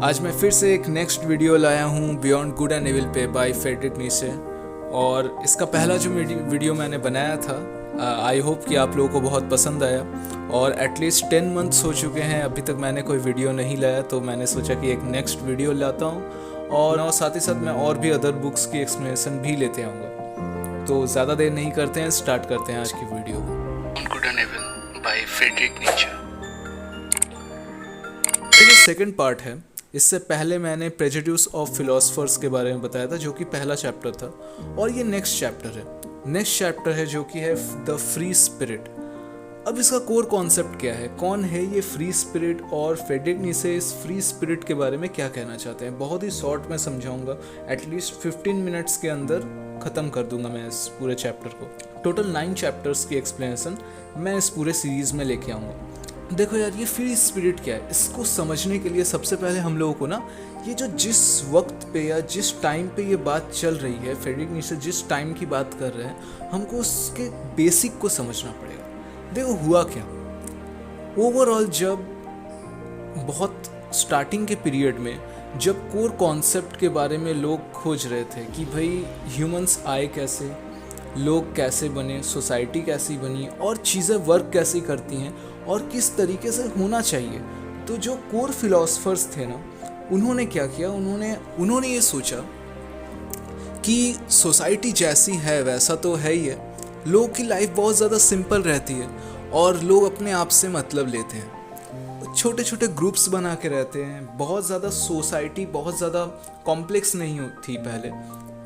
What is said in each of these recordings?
आज मैं फिर से एक नेक्स्ट वीडियो लाया हूँ बियॉन्ड गुड एंड एविल पे बाय फ्रेडरिक नीचे। और इसका पहला जो वीडियो मैंने बनाया था, आई होप कि आप लोगों को बहुत पसंद आया। और एटलीस्ट 10 मंथ्स हो चुके हैं, अभी तक मैंने कोई वीडियो नहीं लाया, तो मैंने सोचा कि एक नेक्स्ट वीडियो लाता हूँ और साथ ही साथ मैं और भी अदर बुक्स की एक्सप्लेनेशन भी लेते आऊँगा। तो ज़्यादा देर नहीं करते हैं, स्टार्ट करते हैं आज की वीडियो को। Good and evil by Friedrich Nietzsche. ये सेकंड पार्ट है। इससे पहले मैंने प्रेजुडियूस ऑफ फिलोसफर्स के बारे में बताया था, जो कि पहला चैप्टर था, और ये नेक्स्ट चैप्टर है जो कि है द फ्री स्पिरिट। अब इसका कोर कॉन्सेप्ट क्या है, कौन है ये फ्री स्पिरिट, और फ्रेडरिक नीचे इस फ्री स्पिरिट के बारे में क्या कहना चाहते हैं, बहुत ही शॉर्ट में समझाऊंगा। एटलीस्ट 15 मिनट्स के अंदर ख़त्म कर दूंगा मैं इस पूरे चैप्टर को। टोटल 9 चैप्टर्स की एक्सप्लेनेशन मैं इस पूरे सीरीज़ में लेके आऊँगा। देखो यार, ये फ्री स्पिरिट क्या है, इसको समझने के लिए सबसे पहले हम लोगों को ना ये जो जिस वक्त पे या जिस टाइम पे ये बात चल रही है, फ्रेडरिक नीचे जिस टाइम की बात कर रहे हैं, हमको उसके बेसिक को समझना पड़ेगा। देखो हुआ क्या, ओवरऑल जब बहुत स्टार्टिंग के पीरियड में जब कोर कॉन्सेप्ट के बारे में लोग खोज रहे थे कि भाई ह्यूमंस आए कैसे, लोग कैसे बने, सोसाइटी कैसी बनी और चीज़ें वर्क कैसी करती हैं और किस तरीके से होना चाहिए, तो जो कोर फिलोसफर्स थे ना, उन्होंने क्या किया, उन्होंने ये सोचा कि सोसाइटी जैसी है वैसा तो है ही है, लोगों की लाइफ बहुत ज़्यादा सिंपल रहती है और लोग अपने आप से मतलब लेते हैं, छोटे छोटे ग्रुप्स बना के रहते हैं, बहुत ज़्यादा सोसाइटी बहुत ज़्यादा कॉम्प्लेक्स नहीं थी पहले,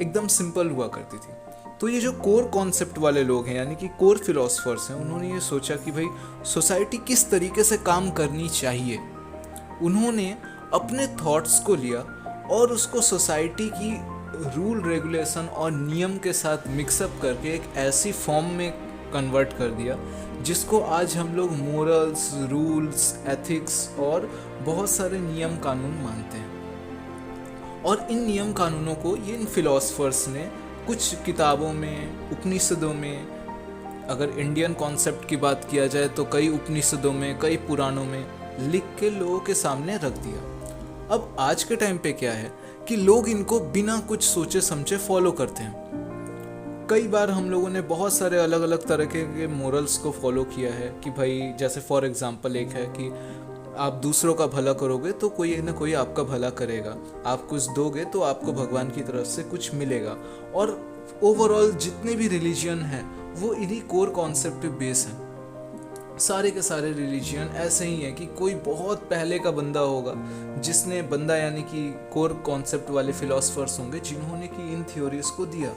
एकदम सिंपल हुआ करती थी। तो ये जो कोर कॉन्सेप्ट वाले लोग हैं, यानी कि कोर फिलोसफर्स हैं, उन्होंने ये सोचा कि भाई सोसाइटी किस तरीके से काम करनी चाहिए। उन्होंने अपने थॉट्स को लिया और उसको सोसाइटी की रूल रेगुलेशन और नियम के साथ मिक्सअप करके एक ऐसी फॉर्म में कन्वर्ट कर दिया जिसको आज हम लोग मोरल्स, रूल्स, एथिक्स और बहुत सारे नियम कानून मानते हैं। और इन नियम कानूनों को ये इन फिलोसफर्स ने कुछ किताबों में, उपनिषदों में, अगर इंडियन कॉन्सेप्ट की बात किया जाए तो कई उपनिषदों में, कई पुराणों में लिख के लोगों के सामने रख दिया। अब आज के टाइम पे क्या है कि लोग इनको बिना कुछ सोचे समझे फॉलो करते हैं। कई बार हम लोगों ने बहुत सारे अलग अलग तरह के मोरल्स को फॉलो किया है कि भाई, जैसे फॉर एग्जांपल एक है कि आप दूसरों का भला करोगे तो कोई ना कोई आपका भला करेगा, आप कुछ दोगे तो आपको भगवान की तरफ से कुछ मिलेगा। और ओवरऑल जितने भी रिलीजियन हैं वो इन्हीं कोर कॉन्सेप्ट पे बेस हैं। सारे के सारे रिलीजियन ऐसे ही हैं कि कोई बहुत पहले का बंदा होगा जिसने, बंदा यानी कि कोर कॉन्सेप्ट वाले फिलोसफर्स होंगे जिन्होंने कि इन थ्योरीज को दिया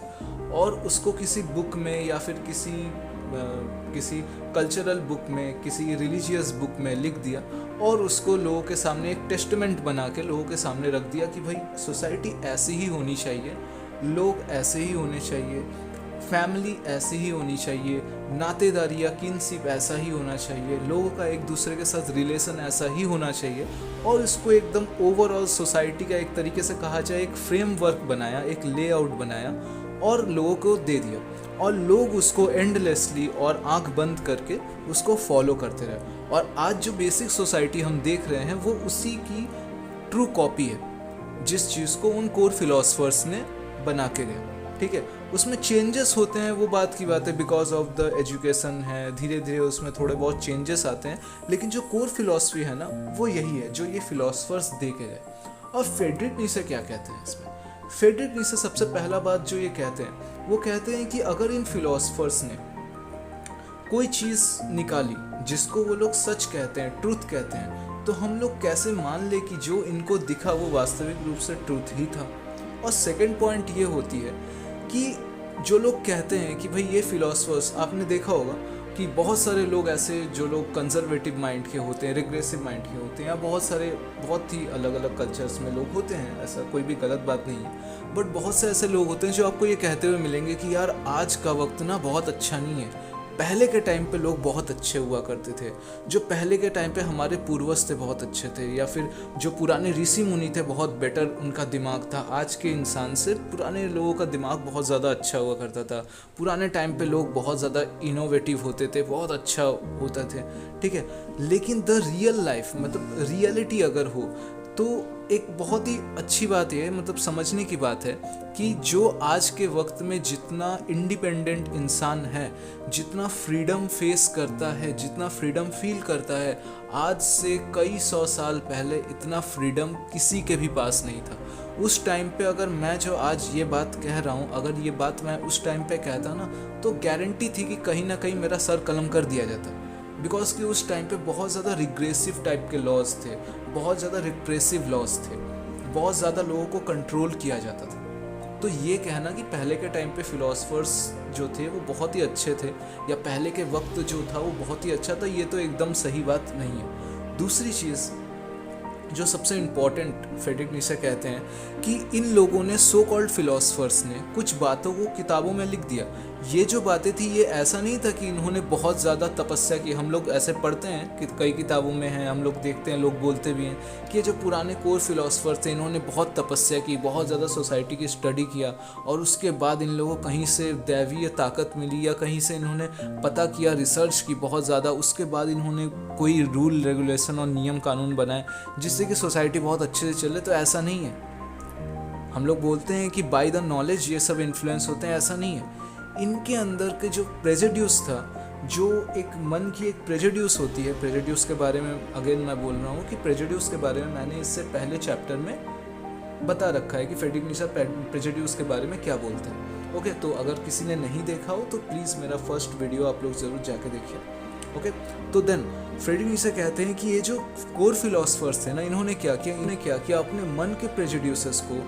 और उसको किसी बुक में या फिर किसी कल्चरल बुक में, किसी रिलीजियस बुक में लिख दिया और उसको लोगों के सामने एक टेस्टमेंट बना के लोगों के सामने रख दिया कि भाई सोसाइटी ऐसी ही होनी चाहिए, लोग ऐसे ही होने चाहिए, फैमिली ऐसी ही होनी चाहिए, नातेदारी या किनशिप ऐसा ही होना चाहिए, लोगों का एक दूसरे के साथ रिलेशन ऐसा ही होना चाहिए। और इसको एकदम ओवरऑल सोसाइटी का एक तरीके से कहा जाए एक फ्रेमवर्क बनाया, एक लेआउट बनाया और लोगों को दे दिया, और लोग उसको एंडलेसली और आंख बंद करके उसको फॉलो करते रहे। और आज जो बेसिक सोसाइटी हम देख रहे हैं वो उसी की ट्रू कॉपी है, जिस चीज़ को उन कोर फिलोसफर्स ने बना के गए। ठीक है, उसमें चेंजेस होते हैं, वो बात की बात है, बिकॉज ऑफ द एजुकेशन है, धीरे धीरे उसमें थोड़े बहुत चेंजेस आते हैं, लेकिन जो कोर फिलोसफी है ना वो यही है जो ये फिलोसफर्स दे के गए। और फ्रेडरिक नीचे क्या कहते हैं इसमें, फ्रेडरिक नीचे सबसे पहला बात जो ये कहते हैं, वो कहते हैं कि अगर इन फिलोसफर्स ने कोई चीज़ निकाली जिसको वो लोग सच कहते हैं, ट्रूथ कहते हैं, तो हम लोग कैसे मान ले कि जो इनको दिखा वो वास्तविक रूप से ट्रूथ ही था। और सेकंड पॉइंट ये होती है कि जो लोग कहते हैं कि भाई ये फिलोसफर्स, आपने देखा होगा कि बहुत सारे लोग ऐसे जो लोग कंजर्वेटिव माइंड के होते हैं, रिग्रेसिव माइंड के होते हैं, या बहुत ही अलग अलग कल्चर्स में लोग होते हैं, ऐसा कोई भी गलत बात नहीं है, बट बहुत से ऐसे लोग होते हैं जो आपको ये कहते हुए मिलेंगे कि यार आज का वक्त ना बहुत अच्छा नहीं है, पहले के टाइम पे लोग बहुत अच्छे हुआ करते थे, जो पहले के टाइम पे हमारे पूर्वज थे बहुत अच्छे थे, या फिर जो पुराने ऋषि मुनि थे बहुत बेटर उनका दिमाग था, आज के इंसान से पुराने लोगों का दिमाग बहुत ज़्यादा अच्छा हुआ करता था, पुराने टाइम पे लोग बहुत ज़्यादा इनोवेटिव होते थे, बहुत अच्छा होता थे। ठीक है, लेकिन द रियल लाइफ, मतलब रियलिटी अगर हो तो एक बहुत ही अच्छी बात ये मतलब समझने की बात है कि जो आज के वक्त में जितना इंडिपेंडेंट इंसान है, जितना फ्रीडम फेस करता है, जितना फ्रीडम फील करता है, आज से कई 100 साल पहले इतना फ्रीडम किसी के भी पास नहीं था। उस टाइम पे अगर मैं जो आज ये बात कह रहा हूँ, अगर ये बात मैं उस टाइम पे कहता ना, तो गारंटी थी कि कहीं ना कहीं मेरा सर कलम कर दिया जाता, बिकॉज कि उस टाइम पे बहुत ज़्यादा रिग्रेसिव टाइप के लॉज थे, बहुत ज़्यादा रिप्रेसिव लॉज थे, बहुत ज़्यादा लोगों को कंट्रोल किया जाता था। तो ये कहना कि पहले के टाइम पे फिलोसफर्स जो थे वो बहुत ही अच्छे थे, या पहले के वक्त जो था वो बहुत ही अच्छा था, ये तो एकदम सही बात नहीं है। दूसरी चीज़ जो सबसे इम्पॉर्टेंट फ्रेडरिक नीचे कहते हैं कि इन लोगों ने, सो कॉल्ड फिलोसफर्स ने, कुछ बातों को किताबों में लिख दिया। ये जो बातें थी ये ऐसा नहीं था कि इन्होंने बहुत ज़्यादा तपस्या की। हम लोग ऐसे पढ़ते हैं कि कई किताबों में हैं, हम लोग देखते हैं, लोग बोलते भी हैं कि जो पुराने कोर फिलोसफर थे इन्होंने बहुत तपस्या की, बहुत ज़्यादा सोसाइटी की स्टडी किया, और उसके बाद इन लोगों को कहीं से दैवीय ताकत मिली, या कहीं से इन्होंने पता किया, रिसर्च की बहुत ज़्यादा, उसके बाद इन्होंने कोई रूल रेगुलेशन और नियम कानून बनाए जिससे कि सोसाइटी बहुत अच्छे से चले। तो ऐसा नहीं है। हम लोग बोलते हैं कि बाय द नॉलेज ये सब इन्फ्लुएंस होते हैं, ऐसा नहीं है। इनके अंदर के जो प्रेजुड्यूस था, जो एक मन की एक प्रेजुड्यूस होती है, प्रेजुड्यूस के बारे में अगेन मैं बोल रहा हूँ कि प्रेजुड्यूस के बारे में मैंने इससे पहले चैप्टर में बता रखा है कि फ्रेडरिक नीचे प्रेजुड्यूस के बारे में क्या बोलते हैं। ओके, तो अगर किसी ने नहीं देखा हो तो प्लीज़ मेरा फर्स्ट वीडियो आप लोग ज़रूर जाके देखिए। ओके, तो देन फ्रेडरिक नीचे कहते हैं कि ये जो कोर फिलोसफर्स थे ना, इन्होंने क्या किया, अपने मन के प्रेजुड्यूसेस को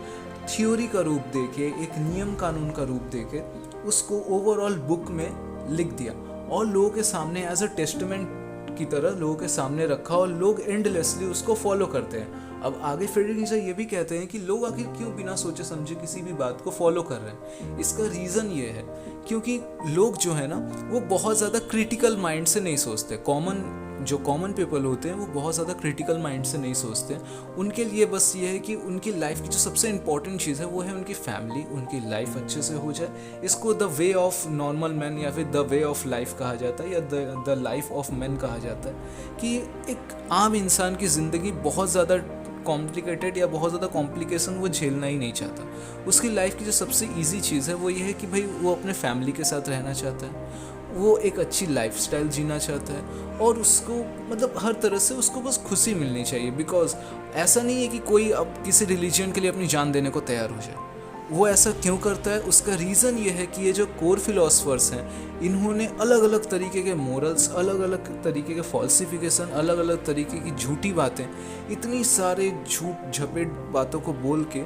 थ्योरी का रूप देके, एक नियम कानून का रूप देके उसको ओवरऑल बुक में लिख दिया और लोगों के सामने एज अ टेस्टमेंट की तरह लोगों के सामने रखा, और लोग एंडलेसली उसको फॉलो करते हैं। अब आगे फ्रेडरिक नीचे ये भी कहते हैं कि लोग आखिर क्यों बिना सोचे समझे किसी भी बात को फॉलो कर रहे हैं। इसका रीज़न ये है क्योंकि लोग जो है ना वो बहुत ज़्यादा क्रिटिकल माइंड से नहीं सोचते। कॉमन पीपल होते हैं वो बहुत ज़्यादा क्रिटिकल माइंड से नहीं सोचते। उनके लिए बस ये है कि उनकी लाइफ की जो सबसे इम्पॉर्टेंट चीज़ है वो है उनकी फैमिली, उनकी लाइफ अच्छे से हो जाए। इसको the way of normal man या फिर द वे ऑफ लाइफ कहा जाता है, या द लाइफ ऑफ मैन कहा जाता है कि एक आम इंसान की ज़िंदगी बहुत ज़्यादा कॉम्प्लिकेटेड या बहुत ज़्यादा कॉम्प्लिकेशन वो झेलना ही नहीं चाहता। उसकी लाइफ की जो सबसे ईजी चीज़ है वो ये है कि भाई वो अपने फैमिली के साथ रहना चाहता है, वो एक अच्छी लाइफस्टाइल जीना चाहता है, और उसको मतलब हर तरह से उसको बस खुशी मिलनी चाहिए। बिकॉज ऐसा नहीं है कि कोई अब किसी रिलीजन के लिए अपनी जान देने को तैयार हो जाए। वो ऐसा क्यों करता है, उसका रीज़न ये है कि ये जो कोर फिलोसफर्स हैं इन्होंने अलग अलग तरीके के मोरल्स, अलग अलग तरीके के फॉल्सिफिकेशन, अलग अलग तरीके की झूठी बातें, इतनी सारे झूठ झपेट बातों को बोल के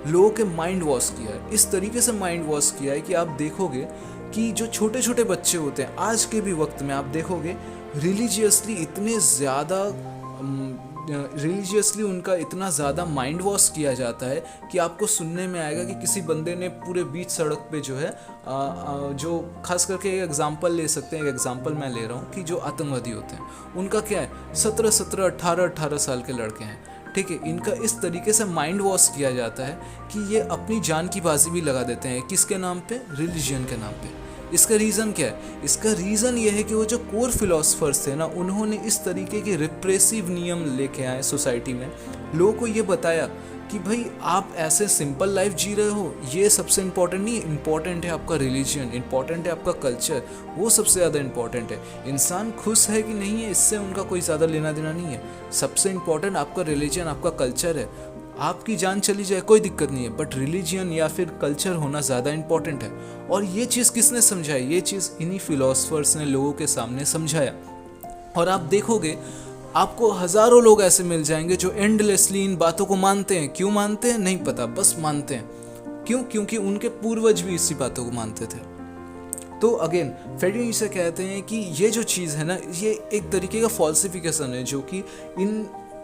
लोगों के माइंड वॉश किया है। इस तरीके से माइंड वॉश किया है कि आप देखोगे कि जो छोटे छोटे बच्चे होते हैं आज के भी वक्त में, आप देखोगे रिलीजियसली इतने ज़्यादा रिलीजियसली उनका इतना ज़्यादा माइंड वॉश किया जाता है कि आपको सुनने में आएगा कि किसी बंदे ने पूरे बीच सड़क पे जो है जो खास करके एक एग्जांपल ले सकते हैं, एक एग्जांपल मैं ले रहा हूँ कि जो आतंकवादी होते हैं उनका क्या है, 17, 18 साल के लड़के हैं, ठीक है। इनका इस तरीके से माइंड वॉश किया जाता है कि ये अपनी जान की बाजी भी लगा देते हैं। किसके नाम पे? रिलीजन के नाम पे। इसका रीज़न क्या है? इसका रीज़न ये है कि वो जो कोर फिलोसफर्स थे ना, उन्होंने इस तरीके के रिप्रेसिव नियम लेके आए सोसाइटी में, लोगों को ये बताया कि भाई आप ऐसे सिंपल लाइफ जी रहे हो, ये सबसे इम्पॉर्टेंट नहीं है। इम्पॉर्टेंट है आपका रिलीजन, इम्पॉर्टेंट है आपका कल्चर, वो सबसे ज़्यादा इम्पॉर्टेंट है। इंसान खुश है कि नहीं है इससे उनका कोई ज़्यादा लेना देना नहीं है। सबसे इम्पॉर्टेंट आपका रिलीजन, आपका कल्चर है। आपकी जान चली जाए कोई दिक्कत नहीं है, बट रिलीजन या फिर कल्चर होना ज़्यादा इम्पॉर्टेंट है। और ये चीज़ किसने समझाई? ये चीज़ इन्हीं फिलोसफर्स ने लोगों के सामने समझाया। और आप देखोगे आपको हज़ारों लोग ऐसे मिल जाएंगे जो एंडलेसली इन बातों को मानते हैं। क्यों मानते हैं नहीं पता, बस मानते हैं। क्यों? क्योंकि उनके पूर्वज भी इसी बातों को मानते थे। तो अगेन फ्रेडरिक नीचे कहते हैं कि ये जो चीज़ है ना, ये एक तरीके का फॉल्सिफिकेशन है जो कि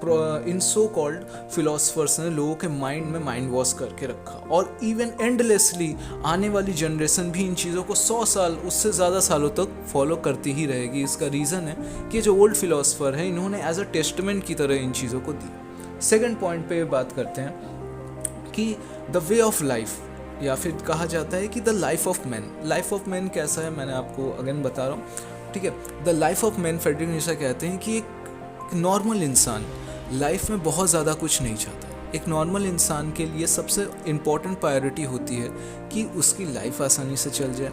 इन सो कॉल्ड फिलोसफर्स ने लोगों के माइंड में माइंड वॉश करके रखा। और इवन एंडलेसली आने वाली जनरेशन भी इन चीज़ों को 100 साल, उससे ज़्यादा सालों तक फॉलो करती ही रहेगी। इसका रीज़न है कि जो ओल्ड फिलोसफर है इन्होंने एज अ टेस्टमेंट की तरह इन चीज़ों को दी। सेकेंड पॉइंट पे बात करते हैं कि द वे ऑफ लाइफ, या फिर कहा जाता है कि the life of man. Life of man कैसा है मैंने आपको अगेन बता रहा हूँ, ठीक है। The life of man Friedrich Nietzsche कहते हैं कि एक नॉर्मल इंसान लाइफ में बहुत ज़्यादा कुछ नहीं चाहता। एक नॉर्मल इंसान के लिए सबसे इम्पॉर्टेंट प्रायोरिटी होती है कि उसकी लाइफ आसानी से चल जाए,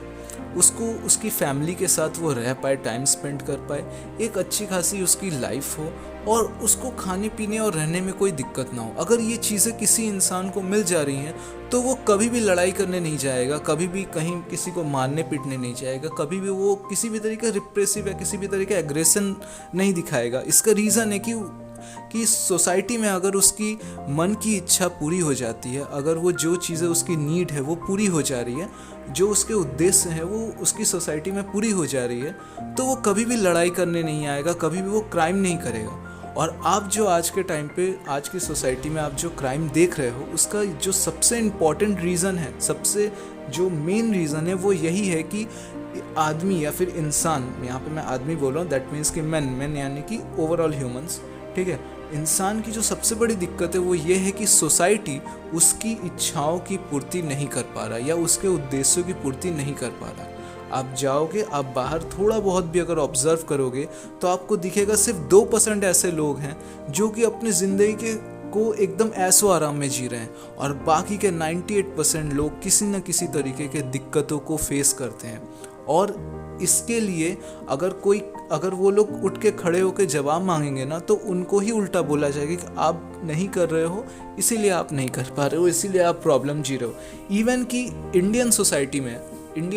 उसको उसकी फैमिली के साथ वो रह पाए, टाइम स्पेंड कर पाए, एक अच्छी खासी उसकी लाइफ हो और उसको खाने पीने और रहने में कोई दिक्कत ना हो। अगर ये चीज़ें किसी इंसान को मिल जा रही हैं तो वो कभी भी लड़ाई करने नहीं जाएगा, कभी भी कहीं किसी को मारने पीटने नहीं जाएगा, कभी भी वो किसी भी तरीके रिप्रेसिव या किसी भी तरीके एग्रेशन नहीं दिखाएगा। इसका रीज़न है कि सोसाइटी में अगर उसकी मन की इच्छा पूरी हो जाती है, अगर वो जो चीज़ें उसकी नीड है वो पूरी हो जा रही है, जो उसके उद्देश्य हैं वो उसकी सोसाइटी में पूरी हो जा रही है, तो वो कभी भी लड़ाई करने नहीं आएगा, कभी भी वो क्राइम नहीं करेगा। और आप जो आज के टाइम पे आज की सोसाइटी में आप जो क्राइम देख रहे हो, उसका जो सबसे इम्पॉर्टेंट रीज़न है, सबसे जो मेन रीज़न है वो यही है कि आदमी या फिर इंसान, यहाँ पे मैं आदमी बोल रहा हूँ, दैट मीन्स कि मैन यानी कि ओवरऑल ह्यूमंस, ठीक है। इंसान की जो सबसे बड़ी दिक्कत है वो ये है कि सोसाइटी उसकी इच्छाओं की पूर्ति नहीं कर पा रहा या उसके उद्देश्यों की पूर्ति नहीं कर पा रहा। आप जाओगे, आप बाहर थोड़ा बहुत भी अगर ऑब्जर्व करोगे तो आपको दिखेगा सिर्फ 2% ऐसे लोग हैं जो कि अपनी ज़िंदगी को एकदम ऐसो आराम में जी रहे हैं, और बाकी के 98% लोग किसी न किसी तरीके के दिक्कतों को फेस करते हैं। और इसके लिए अगर वो लोग उठ के खड़े होकर जवाब मांगेंगे ना, तो उनको ही उल्टा बोला जाएगा कि आप नहीं कर रहे हो, इसीलिए आप नहीं कर पा रहे हो, इसीलिए आप प्रॉब्लम जी रहे हो। इवन कि इंडियन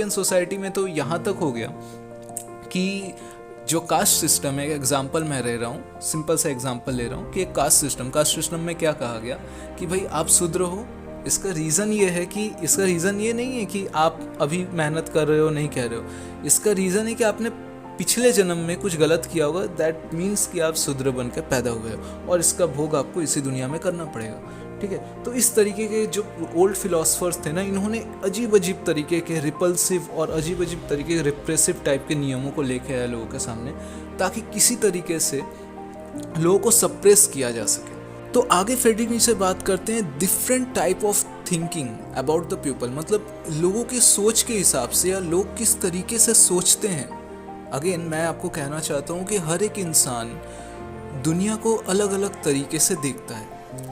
सोसाइटी में तो यहाँ तक हो गया कि जो कास्ट सिस्टम है, एग्जाम्पल मैं ले रहा हूँ, सिंपल सा एग्जाम्पल ले रहा हूँ कि कास्ट सिस्टम में क्या कहा गया कि भाई आप शुद्र हो। इसका रीज़न ये नहीं है कि आप अभी मेहनत कर रहे हो, नहीं कह रहे हो। इसका रीज़न है कि आपने पिछले जन्म में कुछ गलत किया होगा, दैट मीन्स कि आप शूद्र बन के पैदा हुए हो और इसका भोग आपको इसी दुनिया में करना पड़ेगा, ठीक है। तो इस तरीके के जो ओल्ड फिलोसफर्स थे ना, इन्होंने अजीब अजीब तरीके के रिपल्सिव और अजीब अजीब तरीके के रिप्रेसिव टाइप के नियमों को लेके आया लोगों के सामने, ताकि किसी तरीके से लोगों को सप्रेस किया जा सके। तो आगे फ्रेडरिक नीचे बात करते हैं different type of thinking about the people, मतलब लोगों की सोच के हिसाब से या लोग किस तरीके से सोचते हैं। अगेन मैं आपको कहना चाहता हूँ कि हर एक इंसान दुनिया को अलग अलग तरीके से देखता है,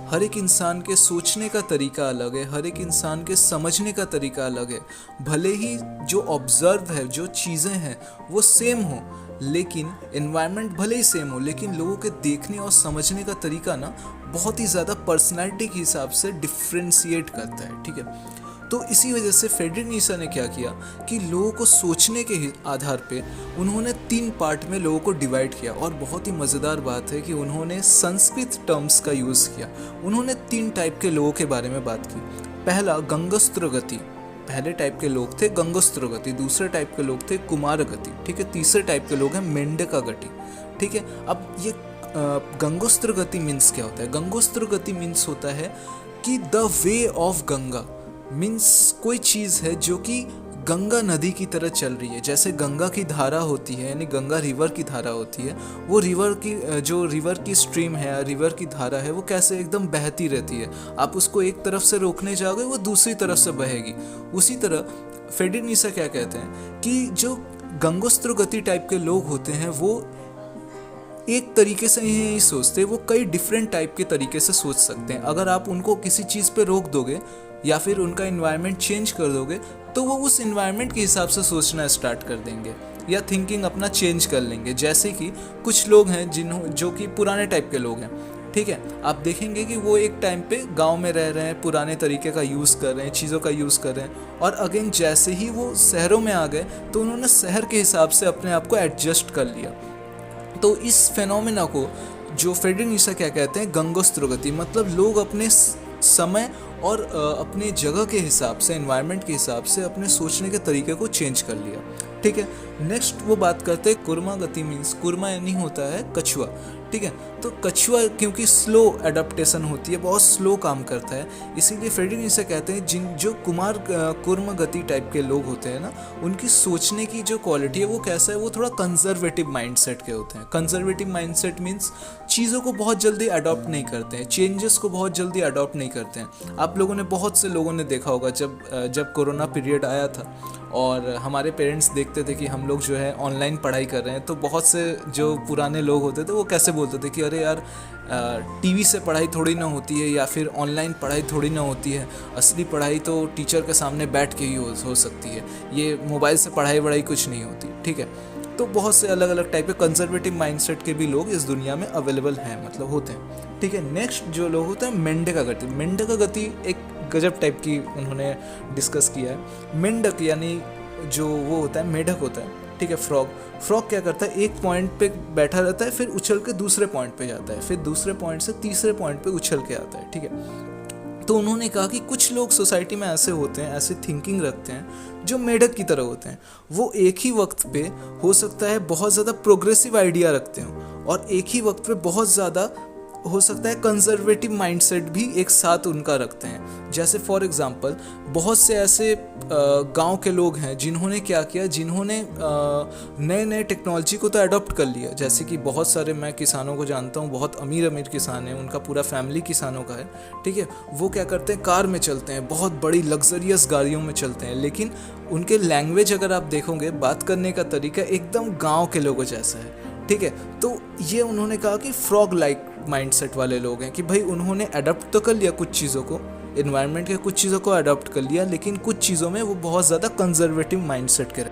हर एक इंसान के सोचने का तरीका अलग है, हर एक इंसान के समझने का तरीका अलग है। भले ही जो ऑब्जर्व है, जो चीज़ें हैं वो सेम हो, लेकिन एनवायरनमेंट भले ही सेम हो, लेकिन लोगों के देखने और समझने का तरीका ना बहुत ही ज़्यादा पर्सनैलिटी के हिसाब से डिफ्रेंशिएट करता है, ठीक है। तो इसी वजह से फ्रेडरिक नीशे ने क्या किया कि लोगों को सोचने के आधार पे उन्होंने 3 पार्ट में लोगों को डिवाइड किया। और बहुत ही मज़ेदार बात है कि उन्होंने संस्कृत टर्म्स का यूज़ किया। उन्होंने 3 टाइप के लोगों के बारे में बात की। पहला गंगस्त्र गति, पहले टाइप के लोग थे गंगस्त्र गति, दूसरे टाइप के लोग थे कुमार गति, ठीक है, तीसरे टाइप के लोग हैं मेंढका गति, ठीक है। अब ये गंगोस्त्र गति मीन्स क्या होता है? गंगोस्त्र गति मीन्स होता है कि the way of Ganga, means कोई चीज़ है जो कि गंगा नदी की तरह चल रही है। जैसे गंगा की धारा होती है, यानी गंगा रिवर की धारा होती है, वो रिवर की स्ट्रीम है, रिवर की धारा है, वो कैसे एकदम बहती रहती है। आप उसको एक तरफ से रोकने जाओगे वो दूसरी तरफ से बहेगी। उसी तरह फ्रेडरिक नीशे क्या कहते हैं कि जो गंगोस्त्र गति टाइप के लोग होते हैं वो एक तरीके से ही नहीं सोचते, वो कई डिफरेंट टाइप के तरीके से सोच सकते हैं। अगर आप उनको किसी चीज़ पे रोक दोगे या फिर उनका इन्वायरमेंट चेंज कर दोगे तो वो उस इन्वायरमेंट के हिसाब से सोचना स्टार्ट कर देंगे या थिंकिंग अपना चेंज कर लेंगे। जैसे कि कुछ लोग हैं जो कि पुराने टाइप के लोग हैं, ठीक है। आप देखेंगे कि वो एक टाइम पे गांव में रह रहे हैं, पुराने तरीके का यूज़ कर रहे हैं, चीज़ों का यूज़ कर रहे हैं, और अगेन जैसे ही वो शहरों में आ गए तो उन्होंने शहर के हिसाब से अपने आप को एडजस्ट कर लिया। तो इस फेनोमेना को जो फ्रेडरिक नीशे क्या कहते हैं, गंगोस्त्र गति, मतलब लोग अपने समय और अपने जगह के हिसाब से, एनवायरनमेंट के हिसाब से अपने सोचने के तरीके को चेंज कर लिया, ठीक है। नेक्स्ट वो बात करते हैं कुर्मा गति, मीन्स कुर्मा यानी होता है कछुआ, ठीक है। तो कछुआ क्योंकि स्लो एडाप्टेशन होती है, बहुत स्लो काम करता है, इसीलिए फ्रेडरिक नीशे कहते हैं जो कुर्म गति टाइप के लोग होते हैं ना, उनकी सोचने की जो क्वालिटी है वो कैसा है, वो थोड़ा कंजर्वेटिव माइंडसेट के होते हैं। कंजर्वेटिव माइंडसेट मीन्स चीज़ों को बहुत जल्दी अडॉप्ट नहीं करते हैं, चेंजेस को बहुत जल्दी अडॉप्ट नहीं करते हैं। आप लोगों ने, बहुत से लोगों ने देखा होगा जब कोरोना पीरियड आया था और हमारे पेरेंट्स देखते थे कि हम लोग जो है ऑनलाइन पढ़ाई कर रहे हैं, तो बहुत से जो पुराने लोग होते थे वो कैसे बोलते थे कि अरे यार टीवी से पढ़ाई थोड़ी ना होती है या फिर ऑनलाइन पढ़ाई थोड़ी ना होती है, असली पढ़ाई तो टीचर के सामने बैठ के ही हो सकती है, ये मोबाइल से पढ़ाई वढ़ाई कुछ नहीं होती, ठीक है। तो बहुत से अलग अलग टाइप के कंजर्वेटिव माइंडसेट के भी लोग इस दुनिया में अवेलेबल हैं, मतलब होते हैं, ठीक है। नेक्स्ट जो लोग होते हैं मेंढक गति। मेंढक गति एक गजब टाइप की उन्होंने डिस्कस किया है। मेंढक यानी जो वो होता है मेढक होता है, ठीक है, फ्रॉग क्या करता है, एक पॉइंट पे बैठा रहता है, फिर उछल के दूसरे पॉइंट पे जाता है, फिर दूसरे पॉइंट से तीसरे पॉइंट पे उछल के आता है, ठीक है। तो उन्होंने कहा कि कुछ लोग सोसाइटी में ऐसे होते हैं, ऐसे थिंकिंग रखते हैं जो मेढक की तरह होते हैं। वो एक ही वक्त पे हो सकता है बहुत ज़्यादा प्रोग्रेसिव आइडिया रखते हैं और एक ही वक्त पे बहुत ज़्यादा हो सकता है कंजर्वेटिव माइंडसेट भी एक साथ उनका रखते हैं। जैसे फॉर एग्जांपल बहुत से ऐसे गांव के लोग हैं जिन्होंने क्या किया, जिन्होंने नए नए टेक्नोलॉजी को तो अडॉप्ट कर लिया। जैसे कि बहुत सारे मैं किसानों को जानता हूँ, बहुत अमीर अमीर किसान हैं, उनका पूरा फैमिली किसानों का है, ठीक है। वो क्या करते हैं, कार में चलते हैं, बहुत बड़ी लग्जरियस गाड़ियों में चलते हैं, लेकिन उनके लैंग्वेज अगर आप देखोगे, बात करने का तरीका एकदम गाँव के लोगों जैसा है, ठीक है। तो ये उन्होंने कहा कि फ्रॉग लाइक माइंडसेट वाले लोग हैं कि भाई उन्होंने अडॉप्ट तो कर लिया कुछ चीज़ों को, एनवायरनमेंट के कुछ चीज़ों को अडॉप्ट कर लिया, लेकिन कुछ चीज़ों में वो बहुत ज़्यादा कंजर्वेटिव माइंडसेट के